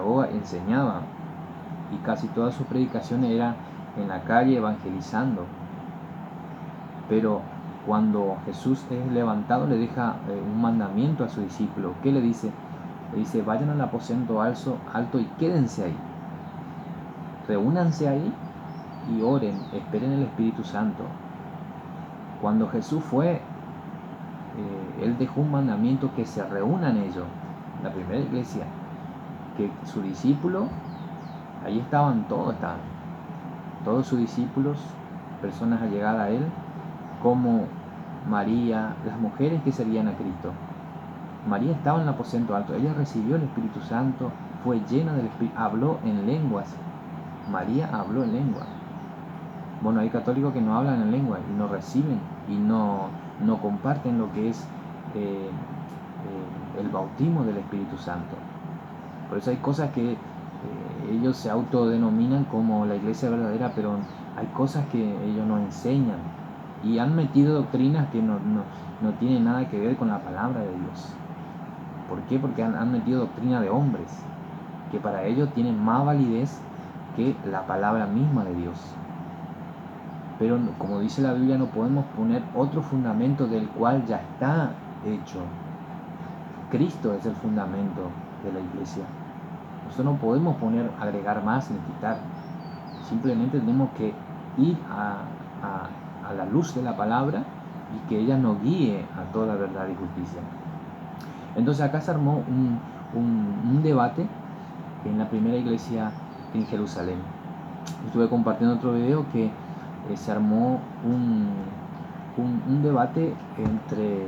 sinagoga enseñaba, y casi todas sus predicaciones eran en la calle evangelizando. Pero cuando Jesús es levantado, le deja un mandamiento a su discípulo. ¿Qué le dice? Le dice: vayan al aposento alto y quédense ahí. Reúnanse ahí y oren, esperen el Espíritu Santo. Cuando Jesús fue, Él dejó un mandamiento, que se reúnan ellos, la primera iglesia, que su discípulo, ahí estaban todos sus discípulos, personas allegadas a Él, como María, las mujeres que servían a Cristo. María estaba en el aposento alto, ella recibió el Espíritu Santo, fue llena del Espíritu, habló en lenguas. María habló en lengua. Bueno, hay católicos que no hablan en lengua y no reciben y no comparten lo que es el bautismo del Espíritu Santo. Por eso hay cosas que ellos se autodenominan como la iglesia verdadera, pero hay cosas que ellos no enseñan y han metido doctrinas que no tienen nada que ver con la palabra de Dios. ¿Por qué? Porque han metido doctrina de hombres, que para ellos tienen más validez que la palabra misma de Dios. Pero como dice la Biblia, no podemos poner otro fundamento del cual ya está hecho. Cristo es el fundamento de la iglesia. Nosotros no podemos agregar más ni quitar. Simplemente tenemos que ir a la luz de la palabra y que ella nos guíe a toda verdad y justicia. Entonces acá se armó un debate en la primera iglesia en Jerusalén. Estuve compartiendo otro video que se armó un debate entre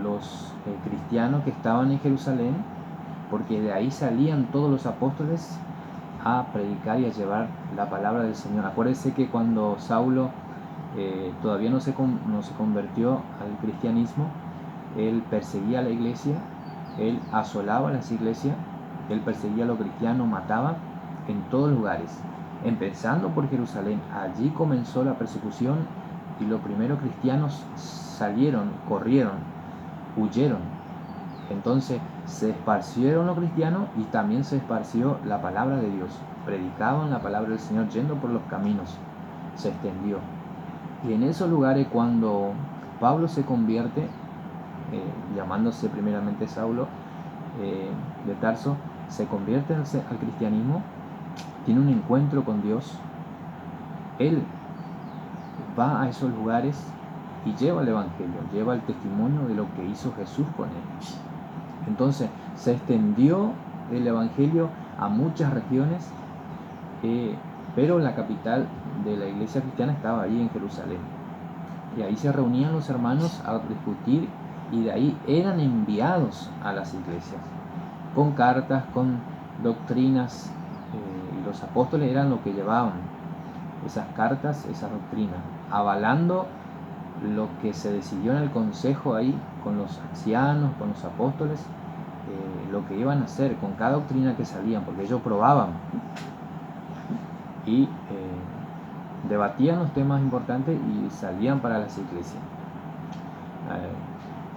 los cristianos que estaban en Jerusalén, porque de ahí salían todos los apóstoles a predicar y a llevar la palabra del Señor. Acuérdense que cuando Saulo todavía no se convirtió al cristianismo, él perseguía a la iglesia, él asolaba las iglesias, él perseguía a los cristianos, mataba en todos lugares, empezando por Jerusalén. Allí comenzó la persecución y los primeros cristianos salieron, corrieron, huyeron. Entonces se esparcieron los cristianos y también se esparció la palabra de Dios. Predicaban la palabra del Señor yendo por los caminos. Se extendió. Y en esos lugares, cuando Pablo se convierte, llamándose primeramente Saulo de Tarso, se convierte al cristianismo, tiene un encuentro con Dios, él va a esos lugares y lleva el evangelio, lleva el testimonio de lo que hizo Jesús con él. Entonces se extendió el evangelio a muchas regiones, pero la capital de la iglesia cristiana estaba ahí en Jerusalén, y ahí se reunían los hermanos a discutir, y de ahí eran enviados a las iglesias con cartas, con doctrinas, y los apóstoles eran los que llevaban esas cartas, esas doctrinas, avalando lo que se decidió en el consejo ahí, con los ancianos, con los apóstoles, lo que iban a hacer con cada doctrina que salían, porque ellos probaban y debatían los temas importantes y salían para las iglesias.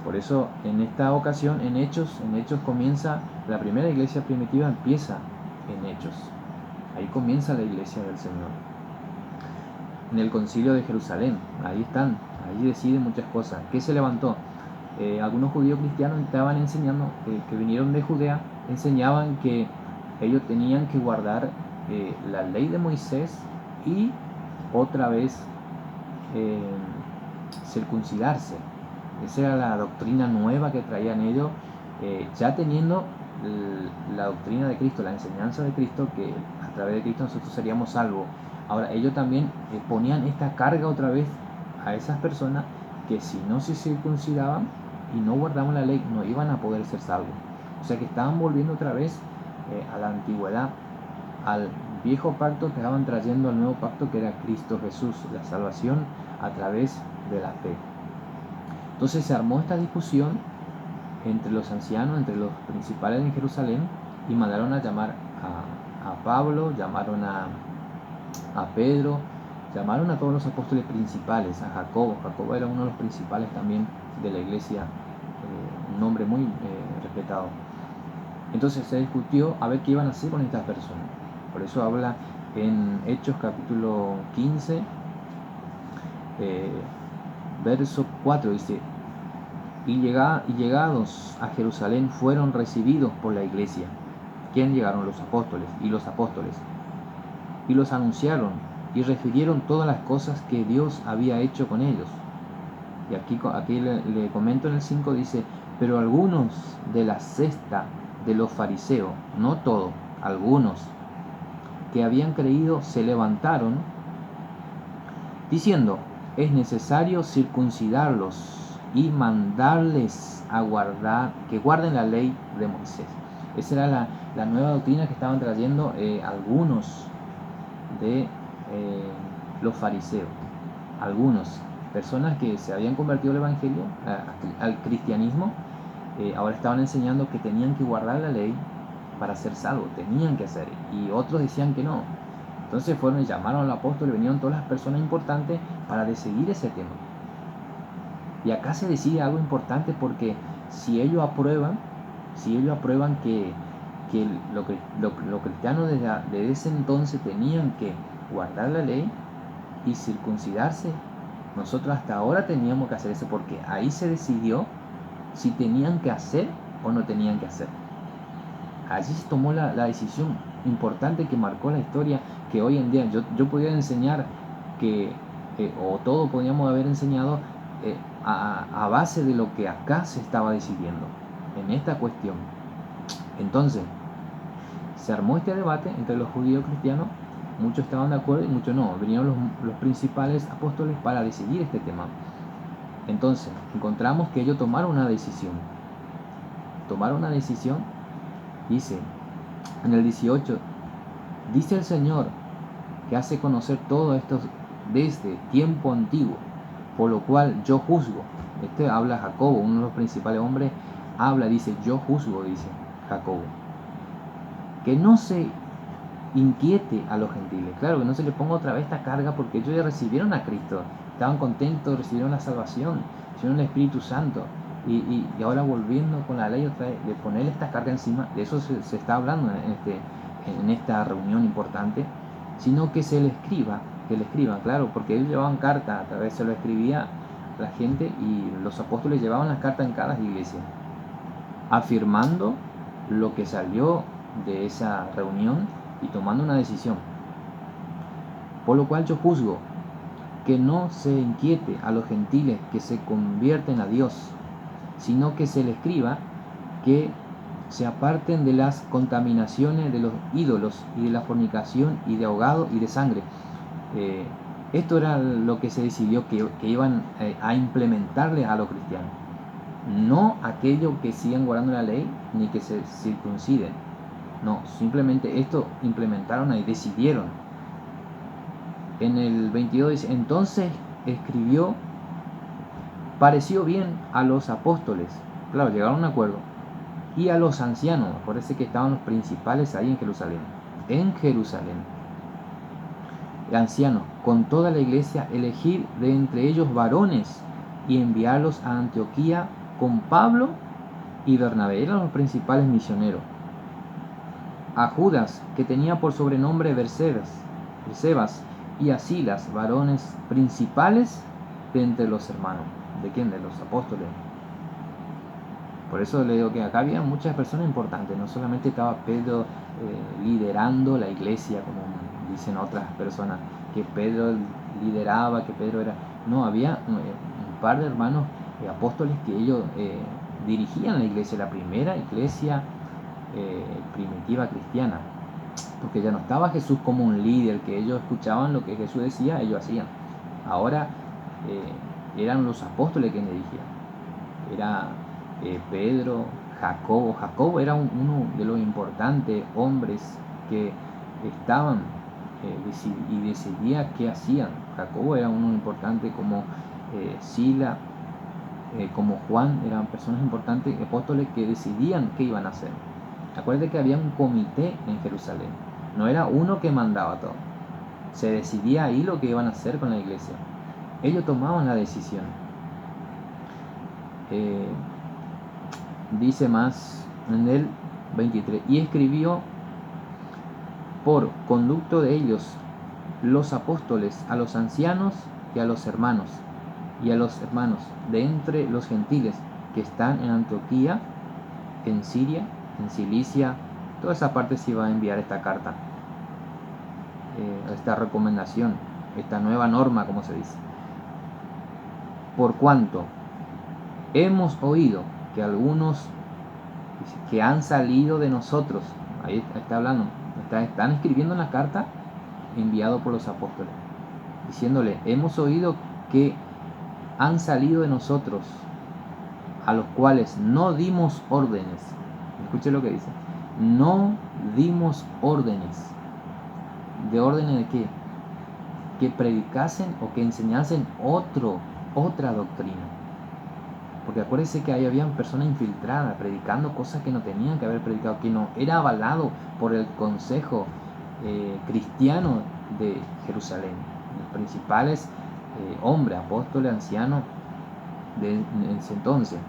Por eso en esta ocasión, en Hechos comienza, la primera iglesia primitiva empieza en Hechos. Ahí comienza la iglesia del Señor. En el concilio de Jerusalén, ahí deciden muchas cosas. ¿Qué se levantó? Algunos judíos cristianos estaban enseñando, que vinieron de Judea, enseñaban que ellos tenían que guardar la ley de Moisés y otra vez circuncidarse. Esa era la doctrina nueva que traían ellos, ya teniendo la doctrina de Cristo, la enseñanza de Cristo, que a través de Cristo nosotros seríamos salvos. Ahora ellos también ponían esta carga otra vez a esas personas, que si no se circuncidaban y no guardaban la ley, no iban a poder ser salvos. O sea que estaban volviendo otra vez a la antigüedad, al viejo pacto, que estaban trayendo al nuevo pacto, que era Cristo Jesús, la salvación a través de la fe. Entonces se armó esta discusión entre los ancianos, entre los principales en Jerusalén, y mandaron a llamar a Pablo, llamaron a Pedro, llamaron a todos los apóstoles principales, a Jacobo. Jacobo era uno de los principales también de la iglesia, un hombre muy respetado. Entonces se discutió a ver qué iban a hacer con estas personas. Por eso habla en Hechos capítulo 15, verso 4, dice: y llegados a Jerusalén fueron recibidos por la iglesia. ¿Quién llegaron? Los apóstoles. Y los anunciaron y refirieron todas las cosas que Dios había hecho con ellos. Y aquí le comento en el 5, dice: pero algunos de la cesta de los fariseos, no todos, algunos que habían creído, se levantaron diciendo: es necesario circuncidarlos y mandarles a guardar, que guarden la ley de Moisés. Esa era la nueva doctrina que estaban trayendo algunos de los fariseos, algunos personas que se habían convertido al evangelio, al cristianismo. Ahora estaban enseñando que tenían que guardar la ley para ser salvos, tenían que hacer, y otros decían que no. Entonces fueron y llamaron al apóstol, y vinieron todas las personas importantes para decidir ese tema. Y acá se decide algo importante, porque si ellos aprueban que los cristianos desde ese entonces tenían que guardar la ley y circuncidarse, nosotros hasta ahora teníamos que hacer eso, porque ahí se decidió si tenían que hacer o no tenían que hacer. Allí se tomó la decisión importante que marcó la historia, que hoy en día yo podría enseñar que, o todos podríamos haber enseñado a base de lo que acá se estaba decidiendo en esta cuestión. Entonces, se armó este debate entre los judíos y cristianos. Muchos estaban de acuerdo y muchos no. Vinieron los principales apóstoles para decidir este tema. Entonces, encontramos que ellos tomaron una decisión. Dice en el 18: dice el Señor, que hace conocer todo esto desde tiempo antiguo, por lo cual yo juzgo. Este habla Jacobo, uno de los principales hombres, dice: yo juzgo, dice Jacobo, que no se inquiete a los gentiles. Claro, que no se le ponga otra vez esta carga, porque ellos ya recibieron a Cristo, estaban contentos, recibieron la salvación, recibieron el Espíritu Santo, y ahora volviendo con la ley otra vez, de ponerle esta carga encima. De eso se está hablando en esta reunión importante, sino que se le escriban, claro, porque ellos llevaban carta, a través se lo escribía la gente, y los apóstoles llevaban las cartas en cada iglesia, afirmando lo que salió de esa reunión y tomando una decisión. Por lo cual yo juzgo que no se inquiete a los gentiles que se convierten a Dios, sino que se le escriba que se aparten de las contaminaciones de los ídolos y de la fornicación y de ahogado y de sangre. Esto era lo que se decidió que iban a implementarle a los cristianos. No aquellos que sigan guardando la ley ni que se circunciden. No, simplemente esto implementaron y decidieron. En el 22 dice: entonces escribió, pareció bien a los apóstoles, claro, llegaron a un acuerdo, y a los ancianos. Parece que estaban los principales ahí en Jerusalén, ancianos, con toda la iglesia, elegir de entre ellos varones y enviarlos a Antioquía con Pablo y Bernabé. Eran los principales misioneros. A Judas, que tenía por sobrenombre Bersebas, y a Silas, varones principales de entre los hermanos. ¿De quién? De los apóstoles. Por eso le digo que acá había muchas personas importantes. No solamente estaba Pedro liderando la iglesia, como dicen otras personas, que Pedro lideraba, que Pedro era... No, había un par de hermanos apóstoles que ellos dirigían la iglesia, la primera iglesia primitiva cristiana, porque ya no estaba Jesús como un líder, que ellos escuchaban lo que Jesús decía, ellos hacían. Ahora eran los apóstoles quienes dirigían. Era Pedro, Jacobo era uno de los importantes hombres que estaban y decidía qué hacían. Jacobo era uno importante, como Sila, como Juan, eran personas importantes, apóstoles que decidían qué iban a hacer. Acuérdate que había un comité en Jerusalén, no era uno que mandaba todo, se decidía ahí lo que iban a hacer con la iglesia. Ellos tomaban la decisión. Dice más en el 23. Y escribió por conducto de ellos los apóstoles a los ancianos y a los hermanos de entre los gentiles que están en Antioquía, en Siria, en Cilicia. Toda esa parte se iba a enviar esta carta, esta recomendación, esta nueva norma, como se dice. Por cuanto hemos oído que algunos que han salido de nosotros, ahí está hablando, están escribiendo una carta enviado por los apóstoles, diciéndole, hemos oído que han salido de nosotros, a los cuales no dimos órdenes. Escuche lo que dice, no dimos órdenes. ¿De órdenes de qué? Que predicasen o que enseñasen otra doctrina. Porque acuérdense que ahí habían personas infiltradas predicando cosas que no tenían que haber predicado, que no era avalado por el consejo cristiano de Jerusalén, los principales hombres, apóstoles, ancianos de ese entonces.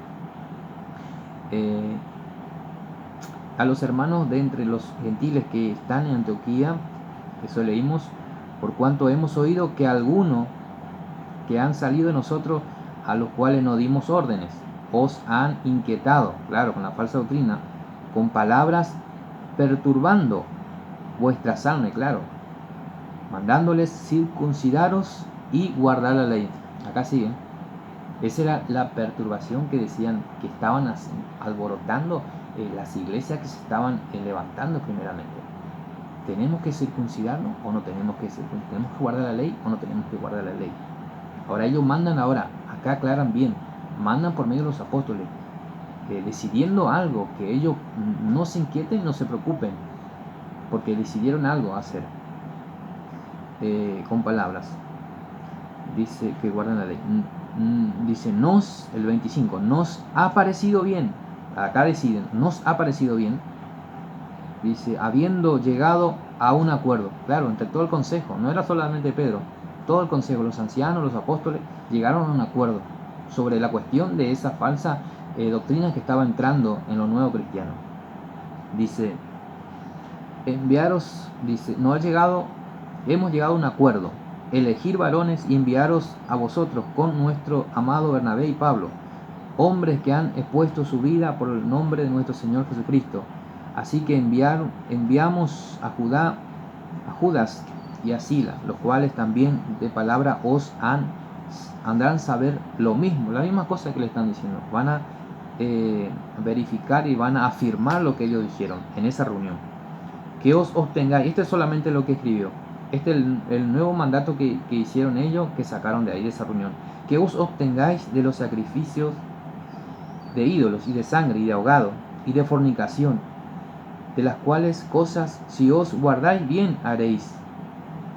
A los hermanos de entre los gentiles que están en Antioquía, eso leímos, por cuanto hemos oído que algunos que han salido de nosotros, a los cuales no dimos órdenes, os han inquietado, claro, con la falsa doctrina, con palabras perturbando vuestras almas, claro, mandándoles circuncidaros y guardar la ley. Acá sigue. Esa era la perturbación que decían que estaban alborotando las iglesias que se estaban levantando primeramente. ¿Tenemos que circuncidarnos o no tenemos que circuncidarnos? ¿Tenemos que guardar la ley o no tenemos que guardar la ley? Ahora ellos mandan, acá aclaran bien, mandan por medio de los apóstoles, decidiendo algo, que ellos no se inquieten, no se preocupen, porque decidieron algo hacer, con palabras. Dice que guardan la ley. Dice, el 25, nos ha parecido bien, acá deciden, nos ha parecido bien, dice, habiendo llegado a un acuerdo, claro, entre todo el consejo, no era solamente Pedro, todo el consejo, los ancianos, los apóstoles, llegaron a un acuerdo sobre la cuestión de esa falsa doctrina que estaba entrando en lo nuevo cristiano. Dice, hemos llegado a un acuerdo, elegir varones y enviaros a vosotros con nuestro amado Bernabé y Pablo, hombres que han expuesto su vida por el nombre de nuestro Señor Jesucristo. Así que enviamos a Judas y a Sila, los cuales también de palabra os andarán saber lo mismo, la misma cosa que le están diciendo. Van a verificar y van a afirmar lo que ellos dijeron en esa reunión. Que os obtengáis, este es solamente lo que escribió, este es el nuevo mandato que hicieron ellos, que sacaron de ahí de esa reunión. Que os obtengáis de los sacrificios de ídolos y de sangre y de ahogado y de fornicación, de las cuales cosas si os guardáis bien haréis.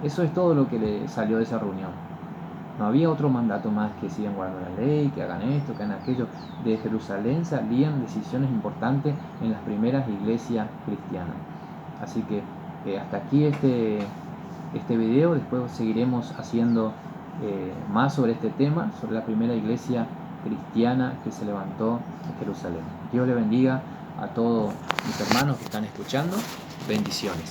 Eso es todo lo que le salió de esa reunión. No había otro mandato más que sigan guardando la ley, que hagan esto, que hagan aquello. De Jerusalén salían decisiones importantes en las primeras iglesias cristianas. Así que hasta aquí este video. Después seguiremos haciendo más sobre este tema, sobre la primera iglesia cristiana que se levantó en Jerusalén. Dios le bendiga a todos mis hermanos que están escuchando. Bendiciones.